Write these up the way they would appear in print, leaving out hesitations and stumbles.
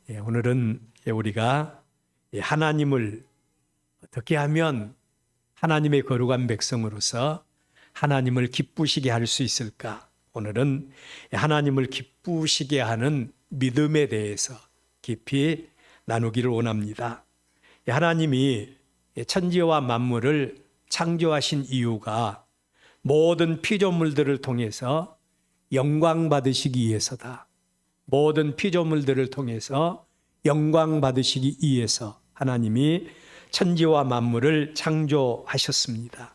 오늘은 우리가 하나님을 어떻게 하면 하나님의 거룩한 백성으로서 하나님을 기쁘시게 할 수 있을까? 오늘은 하나님을 기쁘시게 하는 믿음에 대해서 깊이 나누기를 원합니다. 하나님이 천지와 만물을 창조하신 이유가 모든 피조물들을 통해서 영광 받으시기 위해서다. 모든 피조물들을 통해서 영광 받으시기 위해서 하나님이 천지와 만물을 창조하셨습니다.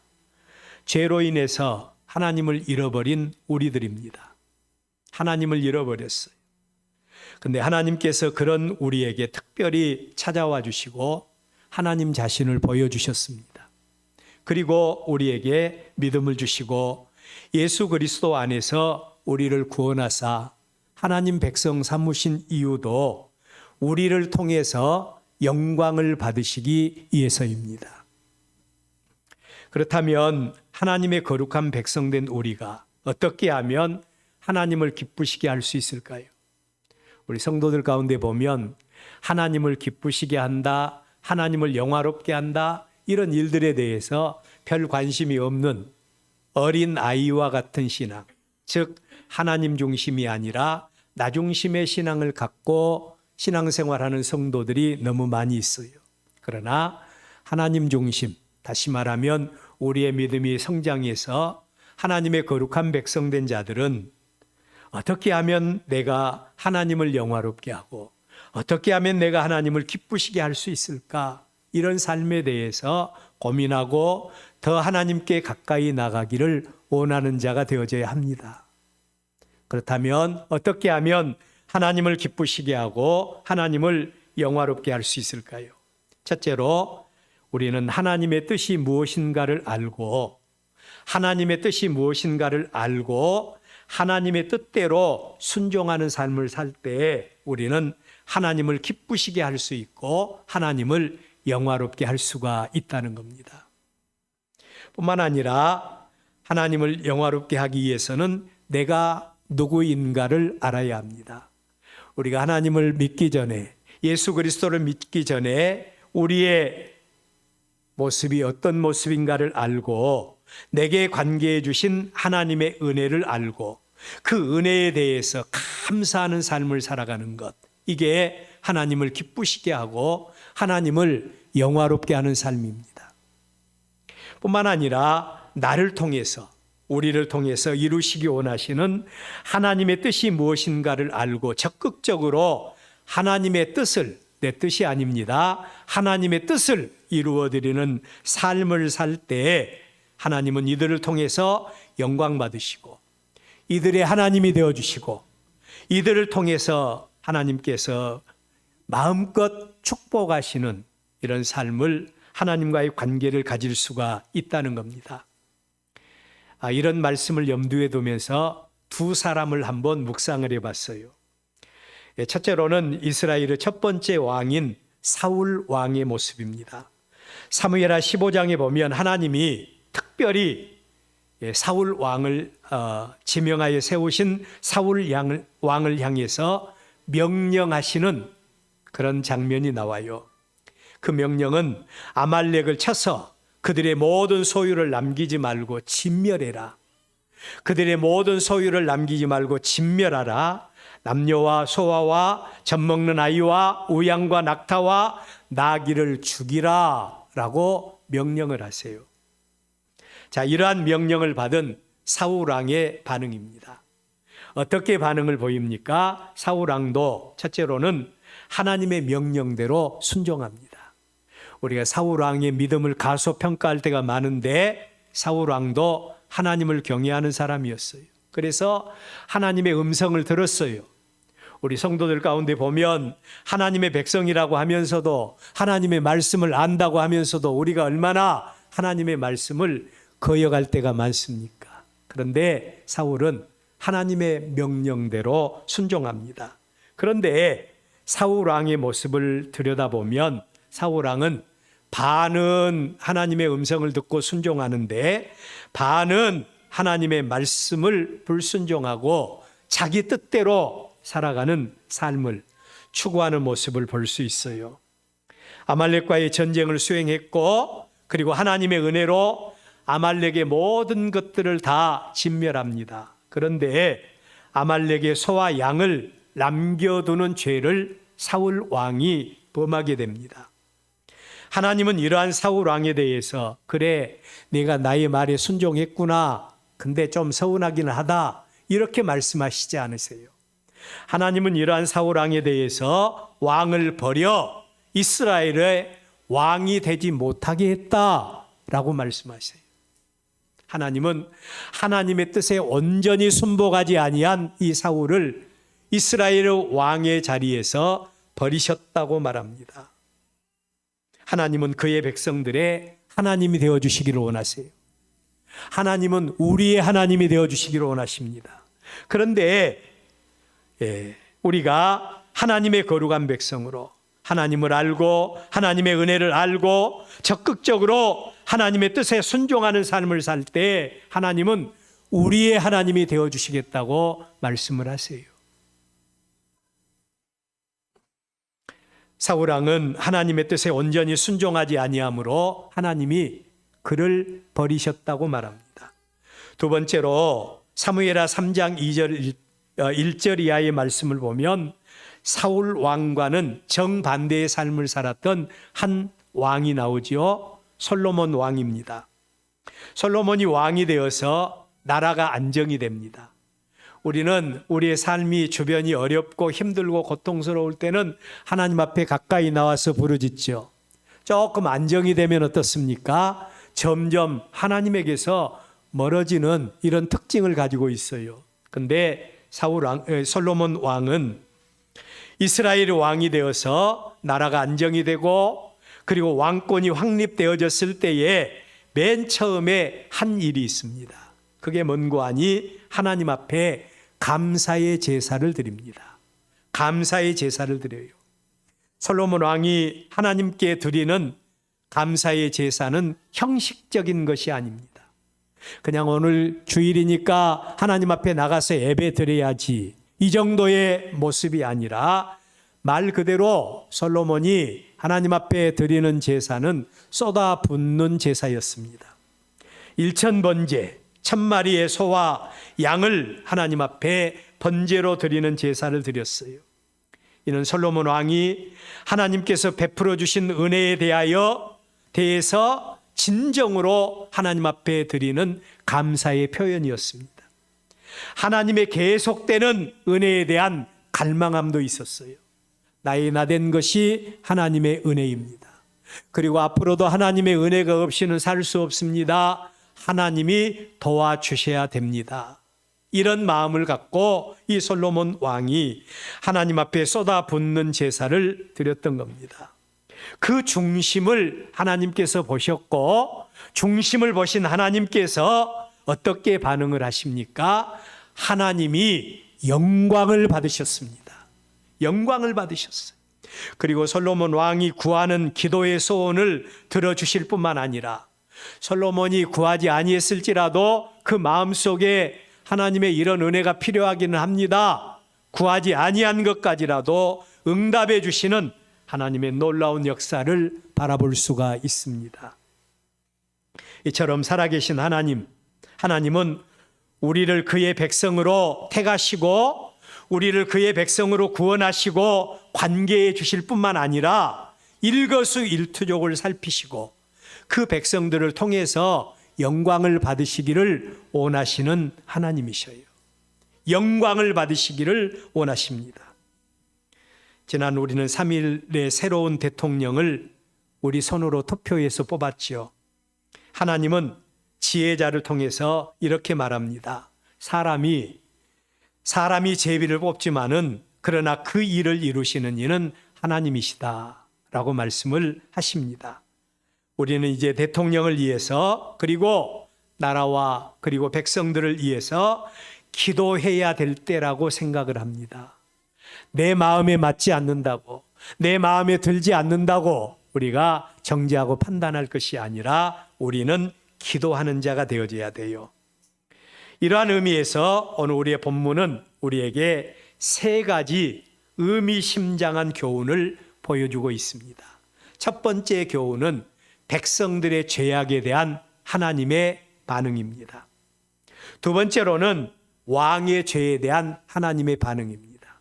죄로 인해서 하나님을 잃어버린 우리들입니다. 하나님을 잃어버렸어요. 근데 하나님께서 그런 우리에게 특별히 찾아와 주시고 하나님 자신을 보여주셨습니다. 그리고 우리에게 믿음을 주시고 예수 그리스도 안에서 우리를 구원하사 하나님 백성 삼으신 이유도 우리를 통해서 영광을 받으시기 위해서입니다. 그렇다면 하나님의 거룩한 백성된 우리가 어떻게 하면 하나님을 기쁘시게 할 수 있을까요? 우리 성도들 가운데 보면 하나님을 기쁘시게 한다, 하나님을 영화롭게 한다, 이런 일들에 대해서 별 관심이 없는 어린 아이와 같은 신앙, 즉 하나님 중심이 아니라 나 중심의 신앙을 갖고 신앙생활하는 성도들이 너무 많이 있어요. 그러나 하나님 중심, 다시 말하면 우리의 믿음이 성장해서 하나님의 거룩한 백성된 자들은 어떻게 하면 내가 하나님을 영화롭게 하고 어떻게 하면 내가 하나님을 기쁘시게 할 수 있을까? 이런 삶에 대해서 고민하고 더 하나님께 가까이 나가기를 원하는 자가 되어져야 합니다. 그렇다면 어떻게 하면 하나님을 기쁘시게 하고 하나님을 영화롭게 할 수 있을까요? 첫째로 우리는 하나님의 뜻이 무엇인가를 알고 하나님의 뜻이 무엇인가를 알고 하나님의 뜻대로 순종하는 삶을 살 때 우리는 하나님을 기쁘시게 할 수 있고 하나님을 영화롭게 할 수가 있다는 겁니다. 뿐만 아니라 하나님을 영화롭게 하기 위해서는 내가 누구인가를 알아야 합니다. 우리가 하나님을 믿기 전에, 예수 그리스도를 믿기 전에 우리의 모습이 어떤 모습인가를 알고 내게 관계해 주신 하나님의 은혜를 알고 그 은혜에 대해서 감사하는 삶을 살아가는 것, 이게 하나님을 기쁘시게 하고 하나님을 영화롭게 하는 삶입니다. 뿐만 아니라 나를 통해서, 우리를 통해서 이루시기 원하시는 하나님의 뜻이 무엇인가를 알고 적극적으로 하나님의 뜻을, 내 뜻이 아닙니다, 하나님의 뜻을 이루어드리는 삶을 살 때 하나님은 이들을 통해서 영광 받으시고 이들의 하나님이 되어주시고 이들을 통해서 하나님께서 마음껏 축복하시는 이런 삶을, 하나님과의 관계를 가질 수가 있다는 겁니다. 이런 말씀을 염두에 두면서 두 사람을 한번 묵상을 해봤어요. 첫째로는 이스라엘의 첫 번째 왕인 사울 왕의 모습입니다. 사무엘하 15장에 보면 하나님이 특별히 사울 왕을 지명하여 세우신 사울 왕을 향해서 명령하시는 그런 장면이 나와요. 그 명령은 아말렉을 쳐서 그들의 모든 소유를 남기지 말고 진멸해라. 그들의 모든 소유를 남기지 말고 진멸하라. 남녀와 소아와 젖먹는 아이와 우양과 낙타와 나귀를 죽이라 라고 명령을 하세요. 자, 이러한 명령을 받은 사울왕의 반응입니다. 어떻게 반응을 보입니까? 사울왕도 첫째로는 하나님의 명령대로 순종합니다. 우리가 사울왕의 믿음을 가소평가할 때가 많은데 사울왕도 하나님을 경외하는 사람이었어요. 그래서 하나님의 음성을 들었어요. 우리 성도들 가운데 보면 하나님의 백성이라고 하면서도 하나님의 말씀을 안다고 하면서도 우리가 얼마나 하나님의 말씀을 거역할 때가 많습니까? 그런데 사울은 하나님의 명령대로 순종합니다. 그런데 사울왕의 모습을 들여다보면 사울왕은 반은 하나님의 음성을 듣고 순종하는데 반은 하나님의 말씀을 불순종하고 자기 뜻대로 살아가는 삶을, 추구하는 모습을 볼 수 있어요. 아말렉과의 전쟁을 수행했고 그리고 하나님의 은혜로 아말렉의 모든 것들을 다 진멸합니다. 그런데 아말렉의 소와 양을 남겨두는 죄를 사울 왕이 범하게 됩니다. 하나님은 이러한 사울 왕에 대해서 그래 내가 나의 말에 순종했구나. 근데 좀 서운하기는 하다. 이렇게 말씀하시지 않으세요. 하나님은 이러한 사울 왕에 대해서 왕을 버려 이스라엘의 왕이 되지 못하게 했다라고 말씀하세요. 하나님은 하나님의 뜻에 온전히 순복하지 아니한 이 사울을 이스라엘의 왕의 자리에서 버리셨다고 말합니다. 하나님은 그의 백성들의 하나님이 되어주시기를 원하세요. 하나님은 우리의 하나님이 되어주시기를 원하십니다. 그런데 우리가 하나님의 거룩한 백성으로 하나님을 알고 하나님의 은혜를 알고 적극적으로 하나님의 뜻에 순종하는 삶을 살 때 하나님은 우리의 하나님이 되어주시겠다고 말씀을 하세요. 사울 왕은 하나님의 뜻에 온전히 순종하지 아니하므로 하나님이 그를 버리셨다고 말합니다. 두 번째로 사무엘하 3장 1절 이하의 말씀을 보면 사울 왕과는 정반대의 삶을 살았던 한 왕이 나오지요. 솔로몬 왕입니다. 솔로몬이 왕이 되어서 나라가 안정이 됩니다. 우리는 우리의 삶이 주변이 어렵고 힘들고 고통스러울 때는 하나님 앞에 가까이 나와서 부르짖죠. 조금 안정이 되면 어떻습니까? 점점 하나님에게서 멀어지는 이런 특징을 가지고 있어요. 근데 솔로몬 왕은 이스라엘의 왕이 되어서 나라가 안정이 되고 그리고 왕권이 확립되어졌을 때에 맨 처음에 한 일이 있습니다. 그게 뭔고 하니 하나님 앞에 감사의 제사를 드립니다. 감사의 제사를 드려요. 솔로몬 왕이 하나님께 드리는 감사의 제사는 형식적인 것이 아닙니다. 그냥 오늘 주일이니까 하나님 앞에 나가서 예배 드려야지 이 정도의 모습이 아니라 말 그대로 솔로몬이 하나님 앞에 드리는 제사는 쏟아붓는 제사였습니다. 1000번제 1000마리의 소와 양을 하나님 앞에 번제로 드리는 제사를 드렸어요. 이는 솔로몬 왕이 하나님께서 베풀어 주신 은혜에 대해서 진정으로 하나님 앞에 드리는 감사의 표현이었습니다. 하나님의 계속되는 은혜에 대한 갈망함도 있었어요. 나의 나된 것이 하나님의 은혜입니다. 그리고 앞으로도 하나님의 은혜가 없이는 살 수 없습니다. 하나님이 도와주셔야 됩니다. 이런 마음을 갖고 이 솔로몬 왕이 하나님 앞에 쏟아붓는 제사를 드렸던 겁니다. 그 중심을 하나님께서 보셨고 중심을 보신 하나님께서 어떻게 반응을 하십니까? 하나님이 영광을 받으셨습니다. 영광을 받으셨어요. 그리고 솔로몬 왕이 구하는 기도의 소원을 들어주실 뿐만 아니라 솔로몬이 구하지 아니했을지라도 그 마음속에 하나님의 이런 은혜가 필요하기는 합니다. 구하지 아니한 것까지라도 응답해 주시는 하나님의 놀라운 역사를 바라볼 수가 있습니다. 이처럼 살아계신 하나님은 우리를 그의 백성으로 택하시고 우리를 그의 백성으로 구원하시고 관계해 주실 뿐만 아니라 일거수일투족을 살피시고 그 백성들을 통해서 영광을 받으시기를 원하시는 하나님이셔요. 영광을 받으시기를 원하십니다. 지난 우리는 3일의 새로운 대통령을 우리 손으로 투표해서 뽑았지요. 하나님은 지혜자를 통해서 이렇게 말합니다. 사람이 제비를 뽑지만은 그러나 그 일을 이루시는 이는 하나님이시다 라고 말씀을 하십니다. 우리는 이제 대통령을 위해서 그리고 나라와 그리고 백성들을 위해서 기도해야 될 때라고 생각을 합니다. 내 마음에 맞지 않는다고 내 마음에 들지 않는다고 우리가 정죄하고 판단할 것이 아니라 우리는 기도하는 자가 되어져야 돼요. 이러한 의미에서 오늘 우리의 본문은 우리에게 세 가지 의미심장한 교훈을 보여주고 있습니다. 첫 번째 교훈은 백성들의 죄악에 대한 하나님의 반응입니다. 두 번째로는 왕의 죄에 대한 하나님의 반응입니다.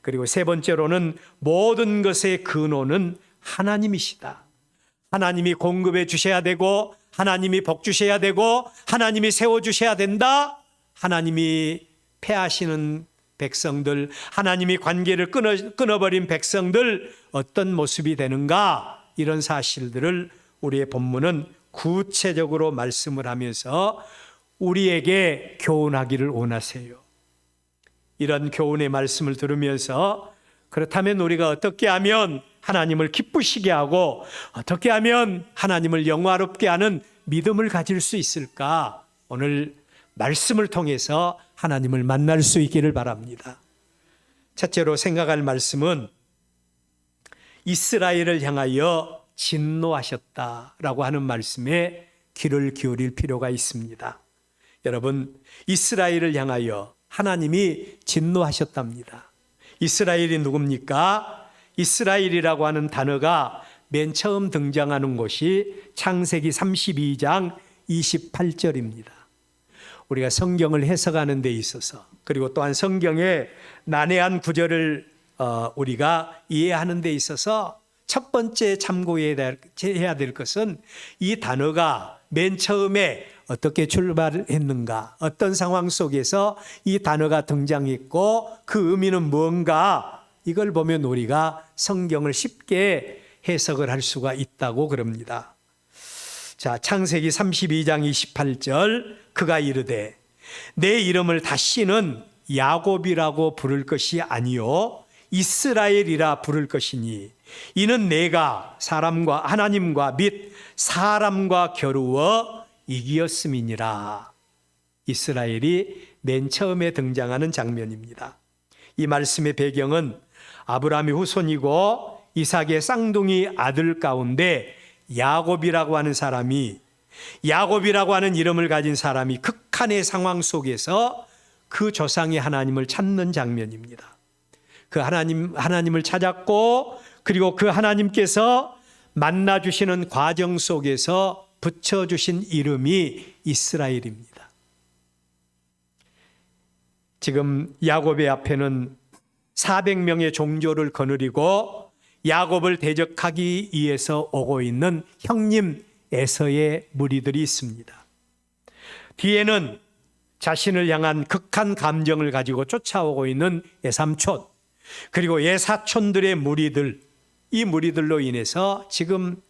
그리고 세 번째로는 모든 것의 근원은 하나님이시다. 하나님이 공급해 주셔야 되고, 하나님이 복 주셔야 되고, 하나님이 세워 주셔야 된다. 하나님이 패하시는 백성들, 하나님이 관계를 끊어버린 백성들 어떤 모습이 되는가, 이런 사실들을 우리의 본문은 구체적으로 말씀을 하면서 우리에게 교훈하기를 원하세요. 이런 교훈의 말씀을 들으면서 그렇다면 우리가 어떻게 하면 하나님을 기쁘시게 하고 어떻게 하면 하나님을 영화롭게 하는 믿음을 가질 수 있을까? 오늘 말씀을 통해서 하나님을 만날 수 있기를 바랍니다. 첫째로 생각할 말씀은 이스라엘을 향하여 진노하셨다라고 하는 말씀에 귀를 기울일 필요가 있습니다. 여러분, 이스라엘을 향하여 하나님이 진노하셨답니다. 이스라엘이 누굽니까? 이스라엘이라고 하는 단어가 맨 처음 등장하는 곳이 창세기 32장 28절입니다. 우리가 성경을 해석하는 데 있어서, 그리고 또한 성경의 난해한 구절을 우리가 이해하는 데 있어서 첫 번째 참고해야 될 것은 이 단어가 맨 처음에 어떻게 출발했는가, 어떤 상황 속에서 이 단어가 등장했고 그 의미는 뭔가, 이걸 보면 우리가 성경을 쉽게 해석을 할 수가 있다고 그럽니다. 자, 창세기 32장 28절, 그가 이르되 내 이름을 다시는 야곱이라고 부를 것이 아니요 이스라엘이라 부를 것이니 이는 내가 사람과 하나님과 및 사람과 겨루어 이기었음이니라. 이스라엘이 맨 처음에 등장하는 장면입니다. 이 말씀의 배경은 아브라함의 후손이고 이삭의 쌍둥이 아들 가운데 야곱이라고 하는 사람이, 야곱이라고 하는 이름을 가진 사람이 극한의 상황 속에서 그 조상의 하나님을 찾는 장면입니다. 그 하나님을 찾았고, 그리고 그 하나님께서 만나주시는 과정 속에서 붙여주신 이름이 이스라엘입니다. 지금 야곱의 앞에는 400명의 종조를 거느리고 야곱을 대적하기 위해서 오고 있는 형님 에서의 무리들이 있습니다. 뒤에는 자신을 향한 극한 감정을 가지고 쫓아오고 있는 외삼촌, 그리고 외사촌들의 무리들, 이 무리들로 인해서 지금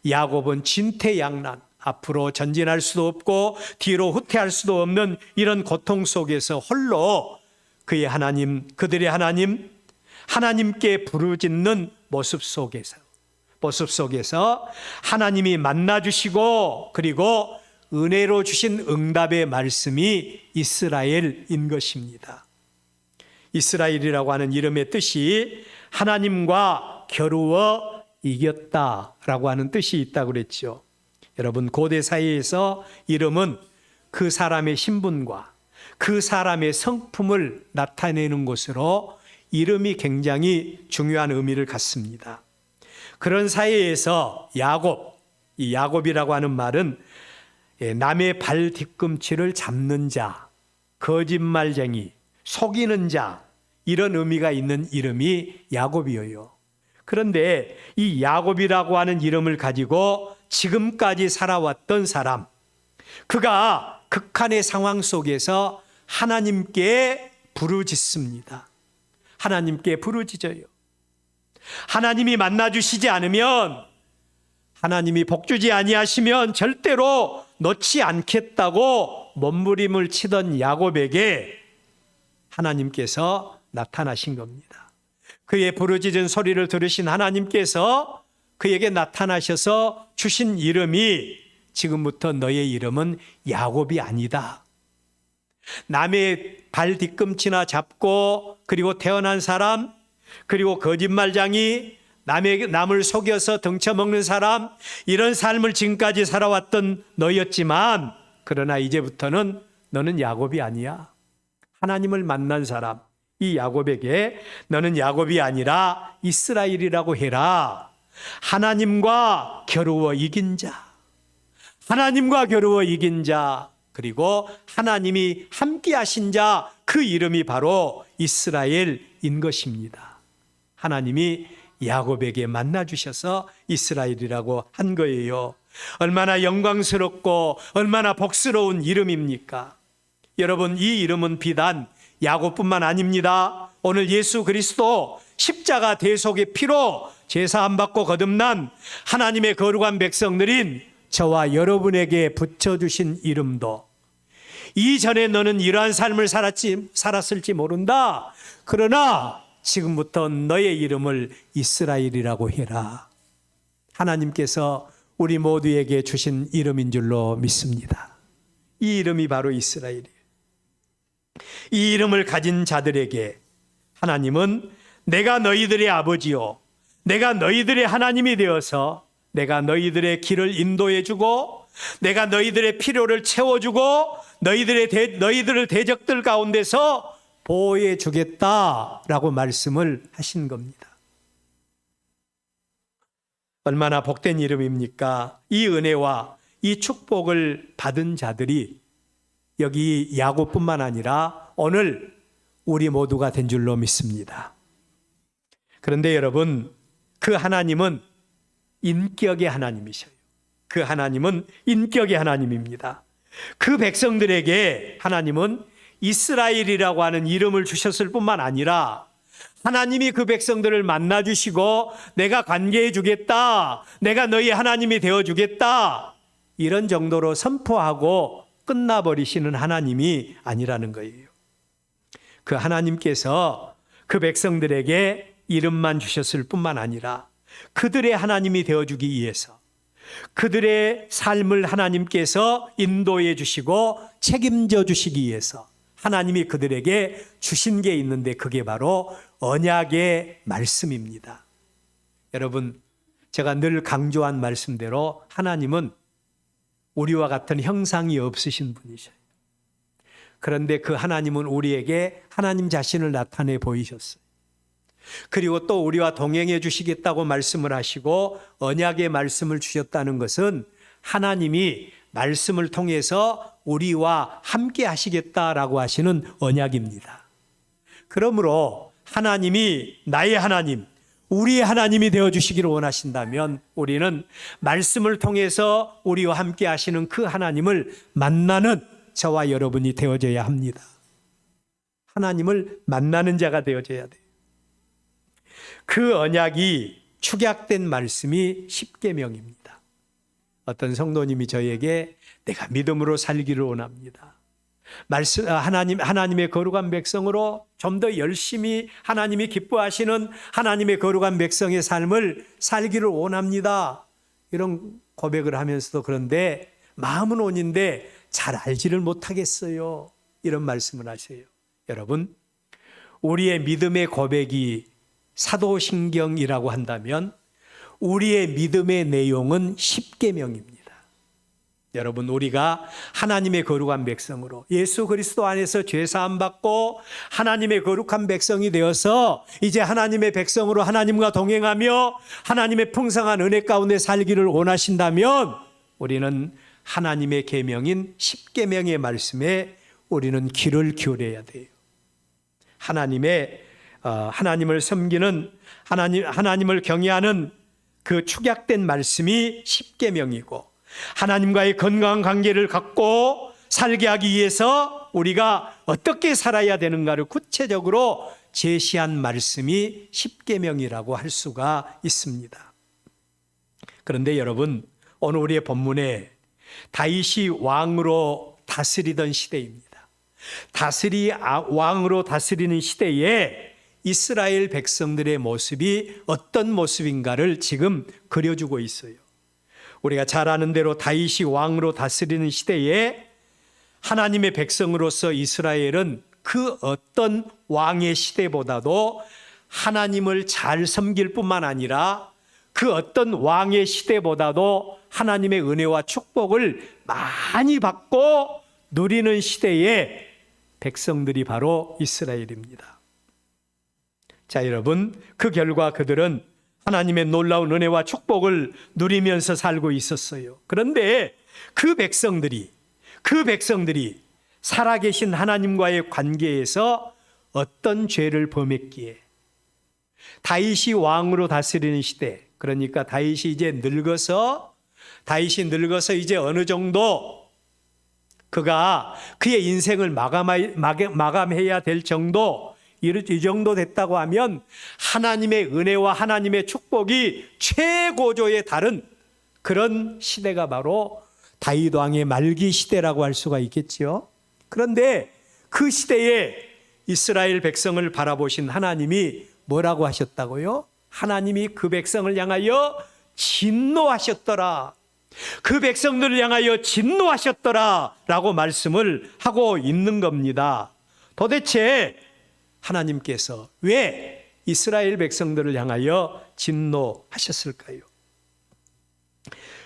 야곱은 진퇴양난, 앞으로 전진할 수도 없고 뒤로 후퇴할 수도 없는 이런 고통 속에서 홀로 그의 하나님, 그들의 하나님, 하나님께 부르짖는 모습 속에서 하나님이 만나주시고 그리고 은혜로 주신 응답의 말씀이 이스라엘인 것입니다. 이스라엘이라고 하는 이름의 뜻이 하나님과 겨루어 이겼다라고 하는 뜻이 있다고 그랬죠. 여러분, 고대 사회에서 이름은 그 사람의 신분과 그 사람의 성품을 나타내는 것으로 이름이 굉장히 중요한 의미를 갖습니다. 그런 사회에서 이 야곱이라고 하는 말은 남의 발 뒤꿈치를 잡는 자, 거짓말쟁이, 속이는 자, 이런 의미가 있는 이름이 야곱이에요. 그런데 이 야곱이라고 하는 이름을 가지고 지금까지 살아왔던 사람, 그가 극한의 상황 속에서 하나님께 부르짖습니다. 하나님께 부르짖어요. 하나님이 만나주시지 않으면, 하나님이 복주지 아니하시면 절대로 놓지 않겠다고 몸부림을 치던 야곱에게 하나님께서 나타나신 겁니다. 그의 부르짖은 소리를 들으신 하나님께서 그에게 나타나셔서 주신 이름이, 지금부터 너의 이름은 야곱이 아니다. 남의 발 뒤꿈치나 잡고 그리고 태어난 사람, 그리고 거짓말쟁이, 남을 속여서 등쳐먹는 사람, 이런 삶을 지금까지 살아왔던 너였지만, 그러나 이제부터는 너는 야곱이 아니야. 하나님을 만난 사람, 이 야곱에게 너는 야곱이 아니라 이스라엘이라고 해라. 하나님과 겨루어 이긴 자, 하나님과 겨루어 이긴 자, 그리고 하나님이 함께 하신 자, 그 이름이 바로 이스라엘인 것입니다. 하나님이 야곱에게 만나주셔서 이스라엘이라고 한 거예요. 얼마나 영광스럽고 얼마나 복스러운 이름입니까? 여러분, 이 이름은 비단 야곱뿐만 아닙니다. 오늘 예수 그리스도 십자가 대속의 피로 제사함 받고 거듭난 하나님의 거룩한 백성들인 저와 여러분에게 붙여주신 이름도, 이전에 너는 이러한 삶을 살았을지 모른다. 그러나 지금부터 너의 이름을 이스라엘이라고 해라. 하나님께서 우리 모두에게 주신 이름인 줄로 믿습니다. 이 이름이 바로 이스라엘이에요. 이 이름을 가진 자들에게 하나님은 내가 너희들의 아버지요, 내가 너희들의 하나님이 되어서 내가 너희들의 길을 인도해 주고 내가 너희들의 필요를 채워주고 너희들을 대적들 가운데서 보호해 주겠다라고 말씀을 하신 겁니다. 얼마나 복된 이름입니까? 이 은혜와 이 축복을 받은 자들이 여기 야곱뿐만 아니라 오늘 우리 모두가 된 줄로 믿습니다. 그런데 여러분, 그 하나님은 인격의 하나님이셔요. 그 하나님은 인격의 하나님입니다. 그 백성들에게 하나님은 이스라엘이라고 하는 이름을 주셨을 뿐만 아니라 하나님이 그 백성들을 만나주시고 내가 관계해 주겠다, 내가 너희 하나님이 되어주겠다, 이런 정도로 선포하고 끝나버리시는 하나님이 아니라는 거예요. 그 하나님께서 그 백성들에게 이름만 주셨을 뿐만 아니라 그들의 하나님이 되어주기 위해서 그들의 삶을 하나님께서 인도해 주시고 책임져 주시기 위해서 하나님이 그들에게 주신 게 있는데 그게 바로 언약의 말씀입니다. 여러분, 제가 늘 강조한 말씀대로 하나님은 우리와 같은 형상이 없으신 분이셔요. 그런데 그 하나님은 우리에게 하나님 자신을 나타내 보이셨어요. 그리고 또 우리와 동행해 주시겠다고 말씀을 하시고 언약의 말씀을 주셨다는 것은 하나님이 말씀을 통해서 우리와 함께 하시겠다라고 하시는 언약입니다. 그러므로 하나님이 나의 하나님, 우리의 하나님이 되어주시기를 원하신다면 우리는 말씀을 통해서 우리와 함께 하시는 그 하나님을 만나는 저와 여러분이 되어져야 합니다. 하나님을 만나는 자가 되어져야 돼요. 그 언약이 축약된 말씀이 십계명입니다. 어떤 성도님이 저에게 내가 믿음으로 살기를 원합니다. 하나님의 거룩한 백성으로 좀 더 열심히 하나님이 기뻐하시는 하나님의 거룩한 백성의 삶을 살기를 원합니다. 이런 고백을 하면서도 그런데 마음은 온인데 잘 알지를 못하겠어요. 이런 말씀을 하세요. 여러분, 우리의 믿음의 고백이 사도신경이라고 한다면 우리의 믿음의 내용은 십계명입니다. 여러분, 우리가 하나님의 거룩한 백성으로 예수 그리스도 안에서 죄사함 받고 하나님의 거룩한 백성이 되어서 이제 하나님의 백성으로 하나님과 동행하며 하나님의 풍성한 은혜 가운데 살기를 원하신다면 우리는 하나님의 계명인 십계명의 말씀에 우리는 귀를 기울여야 돼요. 하나님을 섬기는 하나님을 경외하는 그 축약된 말씀이 십계명이고 하나님과의 건강한 관계를 갖고 살게 하기 위해서 우리가 어떻게 살아야 되는가를 구체적으로 제시한 말씀이 십계명이라고 할 수가 있습니다. 그런데 여러분, 오늘 우리의 본문에 다윗이 왕으로 다스리던 시대입니다. 왕으로 다스리는 시대에 이스라엘 백성들의 모습이 어떤 모습인가를 지금 그려주고 있어요. 우리가 잘 아는 대로 다윗이 왕으로 다스리는 시대에 하나님의 백성으로서 이스라엘은 그 어떤 왕의 시대보다도 하나님을 잘 섬길 뿐만 아니라 그 어떤 왕의 시대보다도 하나님의 은혜와 축복을 많이 받고 누리는 시대에 백성들이 바로 이스라엘입니다. 자, 여러분, 그 결과 그들은 하나님의 놀라운 은혜와 축복을 누리면서 살고 있었어요. 그런데 그 백성들이 살아계신 하나님과의 관계에서 어떤 죄를 범했기에 다윗이 왕으로 다스리는 시대, 그러니까 다윗이 늙어서 이제 어느 정도 그가 그의 인생을 마감해야 될 정도, 이 정도 됐다고 하면 하나님의 은혜와 하나님의 축복이 최고조에 달은 그런 시대가 바로 다윗 왕의 말기 시대라고 할 수가 있겠지요. 그런데 그 시대에 이스라엘 백성을 바라보신 하나님이 뭐라고 하셨다고요? 하나님이 그 백성을 향하여 진노하셨더라. 그 백성들을 향하여 진노하셨더라 라고 말씀을 하고 있는 겁니다. 도대체 하나님께서 왜 이스라엘 백성들을 향하여 진노하셨을까요?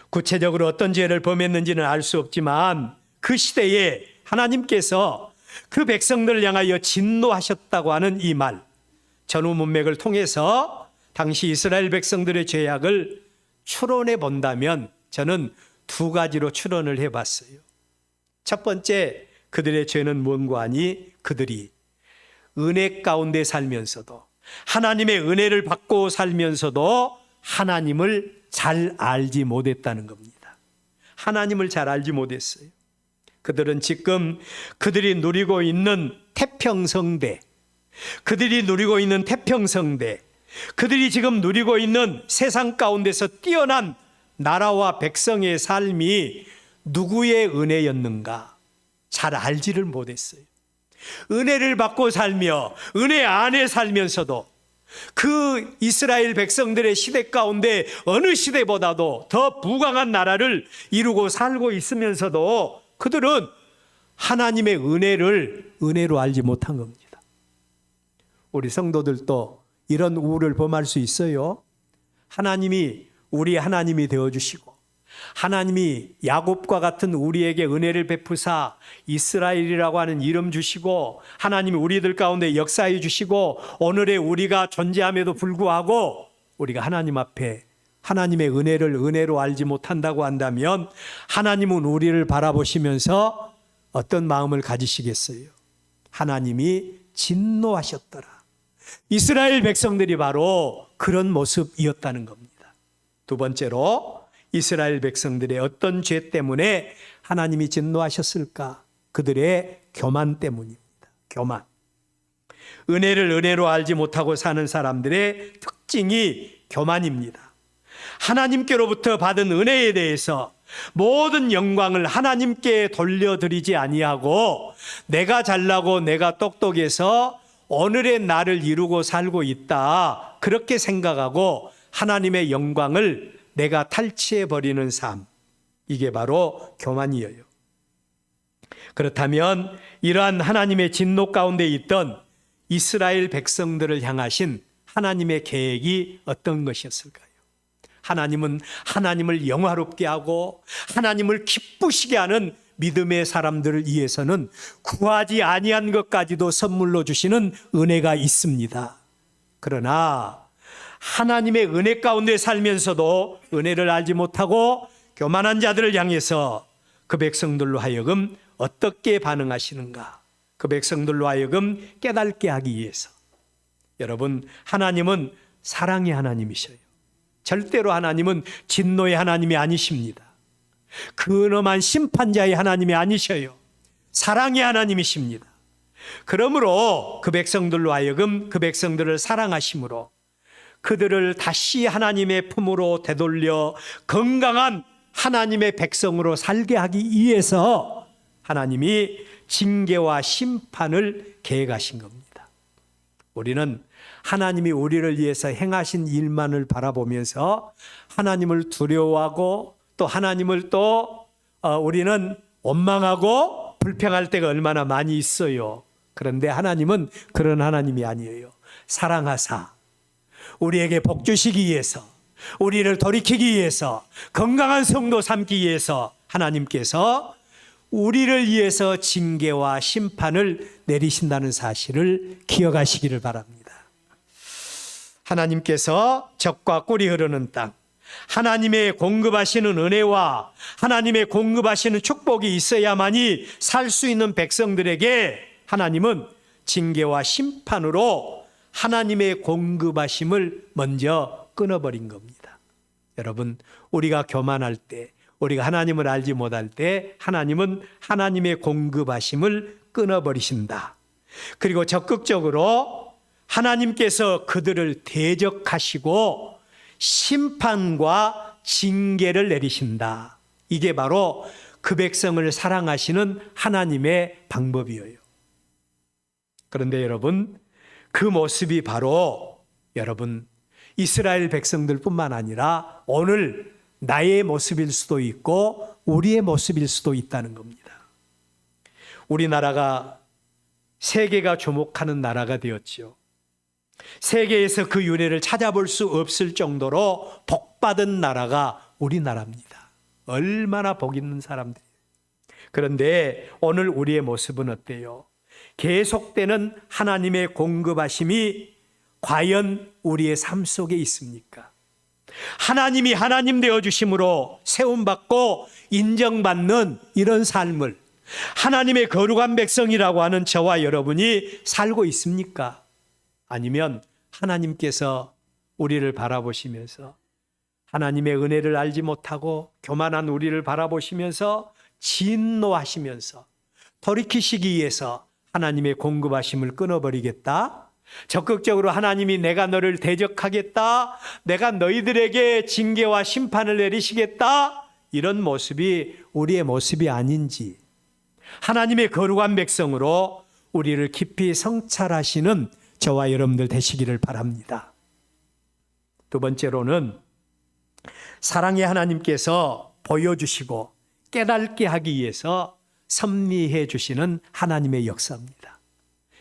구체적으로 어떤 죄를 범했는지는 알 수 없지만 그 시대에 하나님께서 그 백성들을 향하여 진노하셨다고 하는 이 말, 전후 문맥을 통해서 당시 이스라엘 백성들의 죄악을 추론해 본다면 저는 두 가지로 추론을 해봤어요. 첫 번째, 그들의 죄는 뭔가 하니 그들이 은혜 가운데 살면서도, 하나님의 은혜를 받고 살면서도 하나님을 잘 알지 못했다는 겁니다. 하나님을 잘 알지 못했어요. 그들은 지금 그들이 누리고 있는 태평성대, 그들이 지금 누리고 있는 세상 가운데서 뛰어난 나라와 백성의 삶이 누구의 은혜였는가 잘 알지를 못했어요. 은혜를 받고 살며 은혜 안에 살면서도 그 이스라엘 백성들의 시대 가운데 어느 시대보다도 더 부강한 나라를 이루고 살고 있으면서도 그들은 하나님의 은혜를 은혜로 알지 못한 겁니다. 우리 성도들도 이런 우를 범할 수 있어요. 하나님이 우리 하나님이 되어주시고 하나님이 야곱과 같은 우리에게 은혜를 베푸사 이스라엘이라고 하는 이름 주시고 하나님이 우리들 가운데 역사해 주시고 오늘의 우리가 존재함에도 불구하고 우리가 하나님 앞에 하나님의 은혜를 은혜로 알지 못한다고 한다면 하나님은 우리를 바라보시면서 어떤 마음을 가지시겠어요? 하나님이 진노하셨더라. 이스라엘 백성들이 바로 그런 모습이었다는 겁니다. 두 번째로 이스라엘 백성들의 어떤 죄 때문에 하나님이 진노하셨을까? 그들의 교만 때문입니다. 교만. 은혜를 은혜로 알지 못하고 사는 사람들의 특징이 교만입니다. 하나님께로부터 받은 은혜에 대해서 모든 영광을 하나님께 돌려드리지 아니하고 내가 잘나고 내가 똑똑해서 오늘의 나를 이루고 살고 있다, 그렇게 생각하고 하나님의 영광을 내가 탈취해버리는 삶, 이게 바로 교만이에요. 그렇다면 이러한 하나님의 진노 가운데 있던 이스라엘 백성들을 향하신 하나님의 계획이 어떤 것이었을까요? 하나님은 하나님을 영화롭게 하고 하나님을 기쁘시게 하는 믿음의 사람들을 위해서는 구하지 아니한 것까지도 선물로 주시는 은혜가 있습니다. 그러나 하나님의 은혜 가운데 살면서도 은혜를 알지 못하고 교만한 자들을 향해서 그 백성들로 하여금 어떻게 반응하시는가? 그 백성들로 하여금 깨닫게 하기 위해서. 여러분, 하나님은 사랑의 하나님이셔요. 절대로 하나님은 진노의 하나님이 아니십니다. 근엄한 심판자의 하나님이 아니셔요. 사랑의 하나님이십니다. 그러므로 그 백성들로 하여금 그 백성들을 사랑하심으로 그들을 다시 하나님의 품으로 되돌려 건강한 하나님의 백성으로 살게 하기 위해서 하나님이 징계와 심판을 계획하신 겁니다. 우리는 하나님이 우리를 위해서 행하신 일만을 바라보면서 하나님을 두려워하고 또 하나님을 우리는 원망하고 불평할 때가 얼마나 많이 있어요. 그런데 하나님은 그런 하나님이 아니에요. 사랑하사 우리에게 복 주시기 위해서, 우리를 돌이키기 위해서, 건강한 성도 삼기 위해서 하나님께서 우리를 위해서 징계와 심판을 내리신다는 사실을 기억하시기를 바랍니다. 하나님께서 젖과 꿀이 흐르는 땅, 하나님의 공급하시는 은혜와 하나님의 공급하시는 축복이 있어야만이 살 수 있는 백성들에게 하나님은 징계와 심판으로 하나님의 공급하심을 먼저 끊어버린 겁니다. 여러분, 우리가 교만할 때, 우리가 하나님을 알지 못할 때 하나님은 하나님의 공급하심을 끊어버리신다. 그리고 적극적으로 하나님께서 그들을 대적하시고 심판과 징계를 내리신다. 이게 바로 그 백성을 사랑하시는 하나님의 방법이에요. 그런데 여러분, 그 모습이 바로 여러분 이스라엘 백성들뿐만 아니라 오늘 나의 모습일 수도 있고 우리의 모습일 수도 있다는 겁니다. 우리나라가 세계가 주목하는 나라가 되었지요. 세계에서 그 유래를 찾아볼 수 없을 정도로 복받은 나라가 우리나라입니다. 얼마나 복 있는 사람들이에요. 그런데 오늘 우리의 모습은 어때요? 계속되는 하나님의 공급하심이 과연 우리의 삶 속에 있습니까? 하나님이 하나님 되어주심으로 세움받고 인정받는 이런 삶을 하나님의 거룩한 백성이라고 하는 저와 여러분이 살고 있습니까? 아니면 하나님께서 우리를 바라보시면서 하나님의 은혜를 알지 못하고 교만한 우리를 바라보시면서 진노하시면서 돌이키시기 위해서 하나님의 공급하심을 끊어버리겠다? 적극적으로 하나님이 내가 너를 대적하겠다, 내가 너희들에게 징계와 심판을 내리시겠다, 이런 모습이 우리의 모습이 아닌지, 하나님의 거룩한 백성으로 우리를 깊이 성찰하시는 저와 여러분들 되시기를 바랍니다. 두 번째로는 사랑의 하나님께서 보여주시고 깨닫게 하기 위해서 섭리해 주시는 하나님의 역사입니다.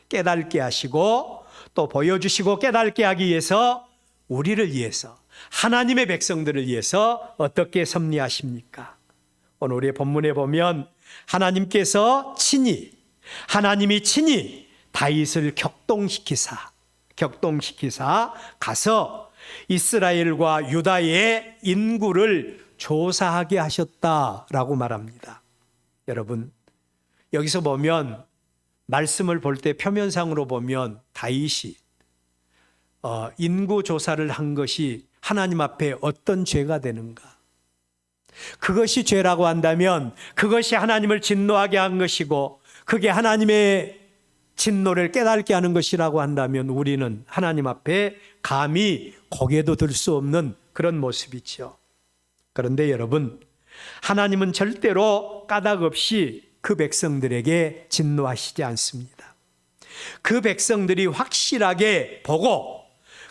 깨닫게 하시고 또 보여주시고 깨닫게 하기 위해서 우리를 위해서 하나님의 백성들을 위해서 어떻게 섭리하십니까? 오늘 우리의 본문에 보면 하나님이 친히 다윗을 격동시키사 가서 이스라엘과 유다의 인구를 조사하게 하셨다라고 말합니다. 여러분, 여기서 보면 말씀을 볼 때 표면상으로 보면 다윗이 인구 조사를 한 것이 하나님 앞에 어떤 죄가 되는가? 그것이 죄라고 한다면 그것이 하나님을 진노하게 한 것이고 그게 하나님의 진노를 깨닫게 하는 것이라고 한다면 우리는 하나님 앞에 감히 고개도 들 수 없는 그런 모습이죠. 그런데 여러분, 하나님은 절대로 까닭 없이 그 백성들에게 진노하시지 않습니다. 그 백성들이 확실하게 보고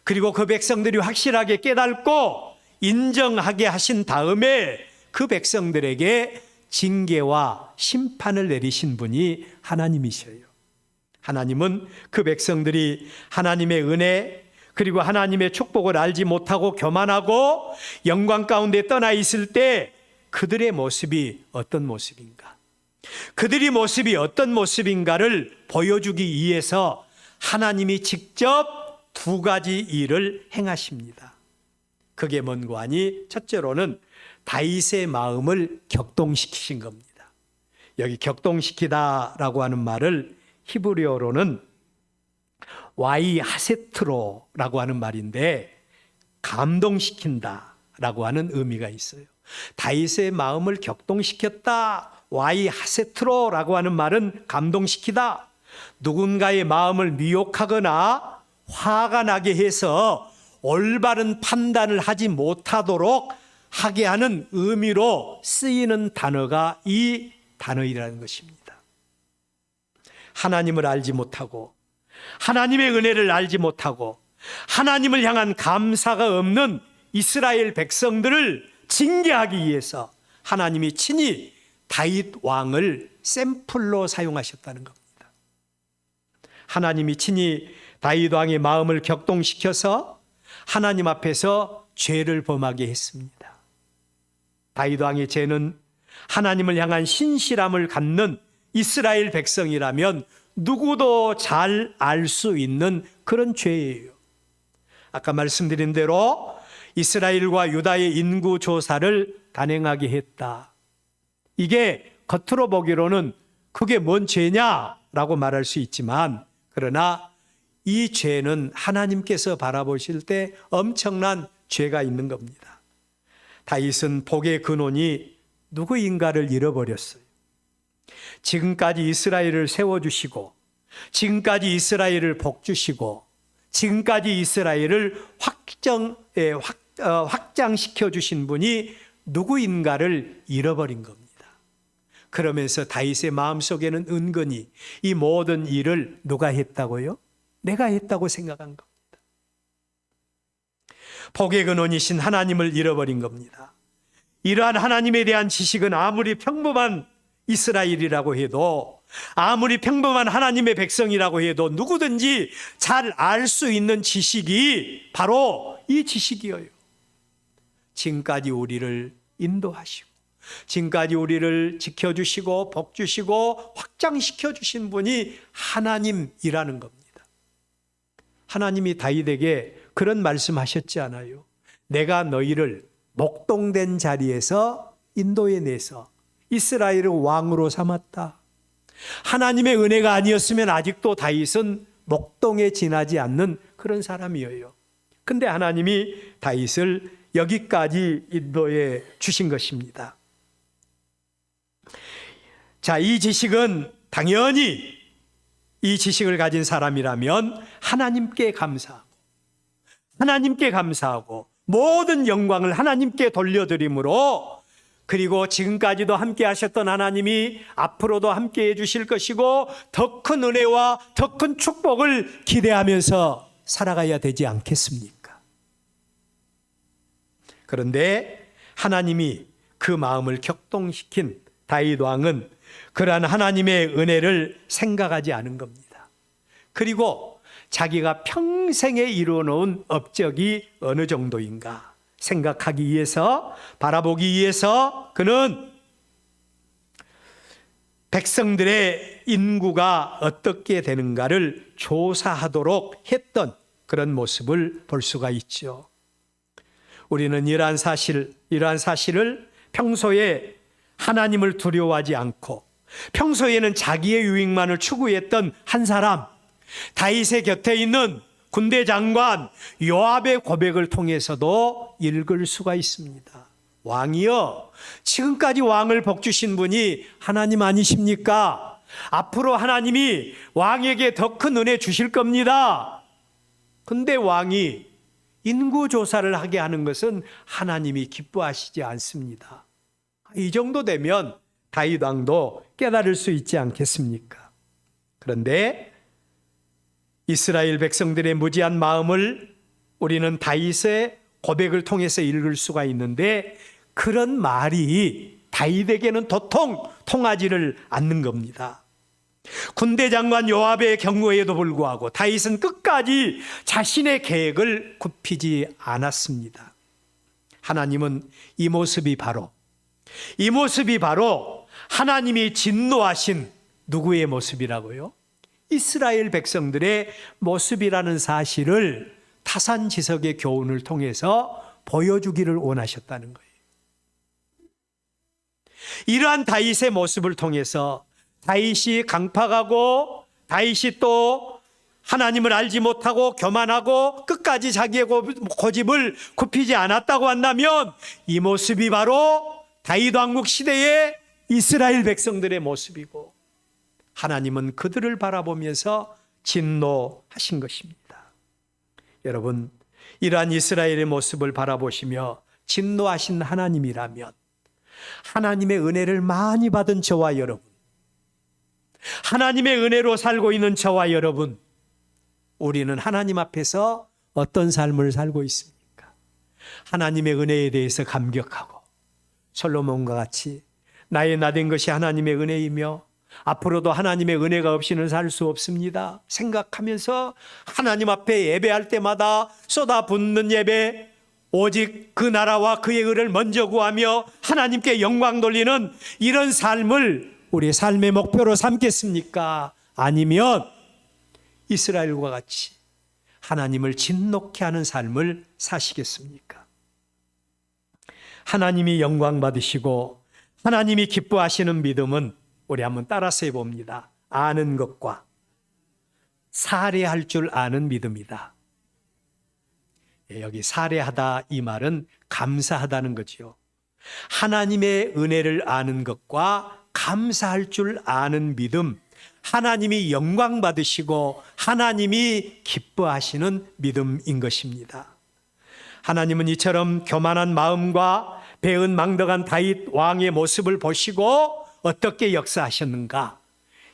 그리고 그 백성들이 확실하게 깨닫고 인정하게 하신 다음에 그 백성들에게 징계와 심판을 내리신 분이 하나님이셔요. 하나님은 그 백성들이 하나님의 은혜 그리고 하나님의 축복을 알지 못하고 교만하고 영광 가운데 떠나 있을 때 그들의 모습이 어떤 모습인가? 그들의 모습이 어떤 모습인가를 보여주기 위해서 하나님이 직접 두 가지 일을 행하십니다. 그게 뭔고 하니 첫째로는 다윗의 마음을 격동시키신 겁니다. 여기 격동시키다라고 하는 말을 히브리어로는 와이 하세트로라고 하는 말인데 감동시킨다라고 하는 의미가 있어요. 다윗의 마음을 격동시켰다. 와이 하세트로라고 하는 말은 감동시키다. 누군가의 마음을 미혹하거나 화가 나게 해서 올바른 판단을 하지 못하도록 하게 하는 의미로 쓰이는 단어가 이 단어이라는 것입니다. 하나님을 알지 못하고 하나님의 은혜를 알지 못하고 하나님을 향한 감사가 없는 이스라엘 백성들을 징계하기 위해서 하나님이 친히 다윗 왕을 샘플로 사용하셨다는 겁니다. 하나님이 친히 다윗 왕의 마음을 격동시켜서 하나님 앞에서 죄를 범하게 했습니다. 다윗 왕의 죄는 하나님을 향한 신실함을 갖는 이스라엘 백성이라면 누구도 잘 알 수 있는 그런 죄예요. 아까 말씀드린 대로 이스라엘과 유다의 인구 조사를 단행하게 했다. 이게 겉으로 보기로는 그게 뭔 죄냐라고 말할 수 있지만, 그러나 이 죄는 하나님께서 바라보실 때 엄청난 죄가 있는 겁니다. 다윗은 복의 근원이 누구인가를 잃어버렸어요. 지금까지 이스라엘을 세워주시고, 지금까지 이스라엘을 복주시고, 지금까지 이스라엘을 확장시켜 주신 분이 누구인가를 잃어버린 겁니다. 그러면서 다윗의 마음속에는 은근히 이 모든 일을 누가 했다고요? 내가 했다고 생각한 겁니다. 복의 근원이신 하나님을 잃어버린 겁니다. 이러한 하나님에 대한 지식은 아무리 평범한 이스라엘이라고 해도, 아무리 평범한 하나님의 백성이라고 해도 누구든지 잘 알 수 있는 지식이 바로 이 지식이에요. 지금까지 우리를 인도하시고, 지금까지 우리를 지켜주시고 복주시고 확장시켜 주신 분이 하나님이라는 겁니다. 하나님이 다윗에게 그런 말씀하셨지 않아요? 내가 너희를 목동된 자리에서 인도해내서 이스라엘을 왕으로 삼았다. 하나님의 은혜가 아니었으면 아직도 다윗은 목동에 지나지 않는 그런 사람이에요. 근데 하나님이 다윗을 여기까지 인도해 주신 것입니다. 자, 이 지식은 당연히 이 지식을 가진 사람이라면 하나님께 감사하고 모든 영광을 하나님께 돌려드림으로, 그리고 지금까지도 함께 하셨던 하나님이 앞으로도 함께 해주실 것이고 더 큰 은혜와 더 큰 축복을 기대하면서 살아가야 되지 않겠습니까? 그런데 하나님이 그 마음을 격동시킨 다윗 왕은 그러한 하나님의 은혜를 생각하지 않은 겁니다. 그리고 자기가 평생에 이루어놓은 업적이 어느 정도인가 생각하기 위해서, 바라보기 위해서 그는 백성들의 인구가 어떻게 되는가를 조사하도록 했던 그런 모습을 볼 수가 있죠. 우리는 이러한 사실을 평소에 하나님을 두려워하지 않고 평소에는 자기의 유익만을 추구했던 한 사람, 다윗의 곁에 있는 군대 장관 요압의 고백을 통해서도 읽을 수가 있습니다. 왕이여, 지금까지 왕을 복주신 분이 하나님 아니십니까? 앞으로 하나님이 왕에게 더 큰 은혜 주실 겁니다. 근데 왕이 인구조사를 하게 하는 것은 하나님이 기뻐하시지 않습니다. 이 정도 되면 다윗 왕도 깨달을 수 있지 않겠습니까? 그런데 이스라엘 백성들의 무지한 마음을 우리는 다윗의 고백을 통해서 읽을 수가 있는데, 그런 말이 다윗에게는 도통 통하지를 않는 겁니다. 군대 장관 요압의 경고에도 불구하고 다윗은 끝까지 자신의 계획을 굽히지 않았습니다. 하나님은 이 모습이 바로 하나님이 진노하신 누구의 모습이라고요? 이스라엘 백성들의 모습이라는 사실을 타산지석의 교훈을 통해서 보여주기를 원하셨다는 거예요. 이러한 다윗의 모습을 통해서 다윗이 강팍하고, 다윗이 또 하나님을 알지 못하고 교만하고 끝까지 자기의 고집을 굽히지 않았다고 한다면, 이 모습이 바로 다윗 왕국 시대의 이스라엘 백성들의 모습이고, 하나님은 그들을 바라보면서 진노하신 것입니다. 여러분, 이러한 이스라엘의 모습을 바라보시며 진노하신 하나님이라면, 하나님의 은혜를 많이 받은 저와 여러분, 하나님의 은혜로 살고 있는 저와 여러분, 우리는 하나님 앞에서 어떤 삶을 살고 있습니까? 하나님의 은혜에 대해서 감격하고 솔로몬과 같이 나의 나된 것이 하나님의 은혜이며 앞으로도 하나님의 은혜가 없이는 살 수 없습니다 생각하면서 하나님 앞에 예배할 때마다 쏟아붓는 예배, 오직 그 나라와 그의 의를 먼저 구하며 하나님께 영광 돌리는 이런 삶을 우리의 삶의 목표로 삼겠습니까? 아니면 이스라엘과 같이 하나님을 진노케 하는 삶을 사시겠습니까? 하나님이 영광 받으시고 하나님이 기뻐하시는 믿음은 우리 한번 따라서 해봅니다. 아는 것과 살해할 줄 아는 믿음이다. 여기 살해하다 이 말은 감사하다는 거지요. 하나님의 은혜를 아는 것과 감사할 줄 아는 믿음, 하나님이 영광 받으시고 하나님이 기뻐하시는 믿음인 것입니다. 하나님은 이처럼 교만한 마음과 배은망덕한 다윗 왕의 모습을 보시고 어떻게 역사하셨는가?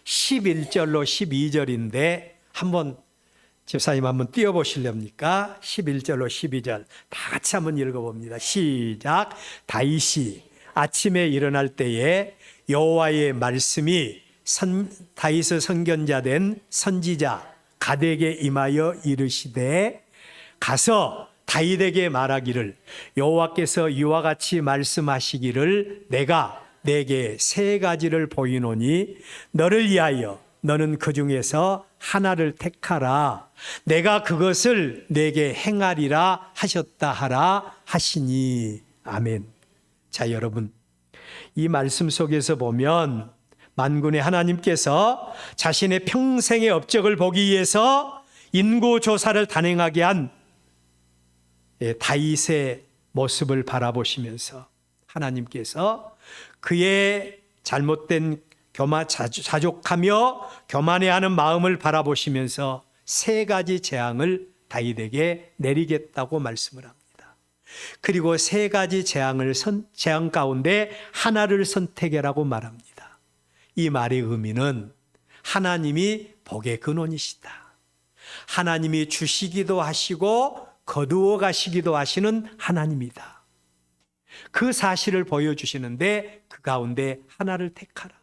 11절로 12절인데 한번 집사님 한번 띄워보실렵니까? 11절로 12절 다 같이 한번 읽어봅니다. 시작. 다윗이 아침에 일어날 때에 여호와의 말씀이 다윗의 선견자 된 선지자 갓에게 임하여 이르시되 가서 다윗에게 말하기를 여호와께서 이와 같이 말씀하시기를 내가 내게 세 가지를 보이노니 너를 위하여 너는 그 중에서 하나를 택하라. 내가 그것을 내게 행하리라 하셨다 하라 하시니. 아멘. 자, 여러분, 이 말씀 속에서 보면 만군의 하나님께서 자신의 평생의 업적을 보기 위해서 인구조사를 단행하게 한 다윗의 모습을 바라보시면서 하나님께서 그의 잘못된 자족하며 교만해하는 마음을 바라보시면서 세 가지 재앙을 다윗에게 내리겠다고 말씀을 합니다. 그리고 세 가지 재앙 가운데 하나를 선택해라고 말합니다. 이 말의 의미는 하나님이 복의 근원이시다. 하나님이 주시기도 하시고 거두어 가시기도 하시는 하나님이다. 그 사실을 보여주시는데 그 가운데 하나를 택하라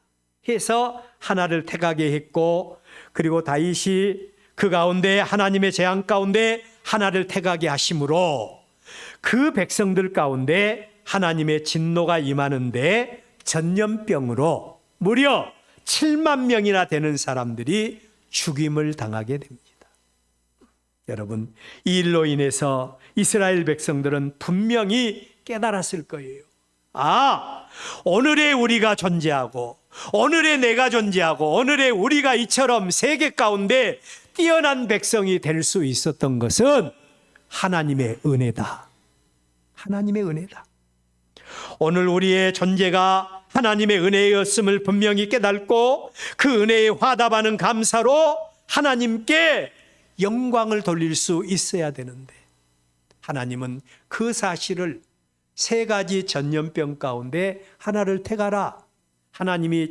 해서 하나를 택하게 했고, 그리고 다윗이 그 가운데 하나님의 재앙 가운데 하나를 택하게 하심으로 그 백성들 가운데 하나님의 진노가 임하는데 전염병으로 무려 7만 명이나 되는 사람들이 죽임을 당하게 됩니다. 여러분, 이 일로 인해서 이스라엘 백성들은 분명히 깨달았을 거예요. 아, 오늘의 우리가 존재하고 오늘의 내가 존재하고 오늘의 우리가 이처럼 세계 가운데 뛰어난 백성이 될 수 있었던 것은 하나님의 은혜다. 하나님의 은혜다. 오늘 우리의 존재가 하나님의 은혜였음을 분명히 깨닫고 그 은혜에 화답하는 감사로 하나님께 영광을 돌릴 수 있어야 되는데, 하나님은 그 사실을 세 가지 전염병 가운데 하나를 택하라. 하나님이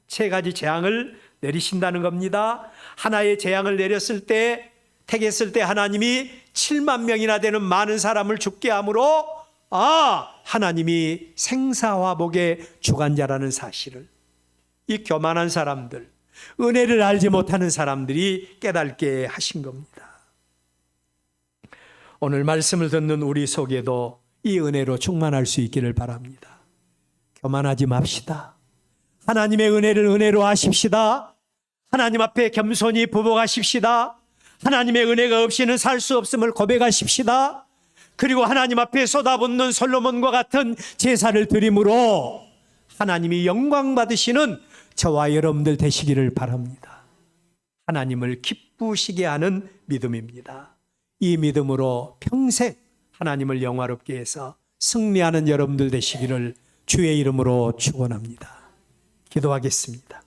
세 가지 재앙을 내리신다는 겁니다. 하나의 재앙을 내렸을 때, 택했을 때 하나님이 7만 명이나 되는 많은 사람을 죽게 함으로 하나님이 생사화복의 주관자라는 사실을 이 교만한 사람들, 은혜를 알지 못하는 사람들이 깨닫게 하신 겁니다. 오늘 말씀을 듣는 우리 속에도 이 은혜로 충만할 수 있기를 바랍니다. 교만하지 맙시다. 하나님의 은혜를 은혜로 하십시다. 하나님 앞에 겸손히 부복하십시다. 하나님의 은혜가 없이는 살 수 없음을 고백하십시다. 그리고 하나님 앞에 쏟아붓는 솔로몬과 같은 제사를 드림으로 하나님이 영광 받으시는 저와 여러분들 되시기를 바랍니다. 하나님을 기쁘시게 하는 믿음입니다. 이 믿음으로 평생 하나님을 영화롭게 해서 승리하는 여러분들 되시기를 주의 이름으로 축원합니다. 기도하겠습니다.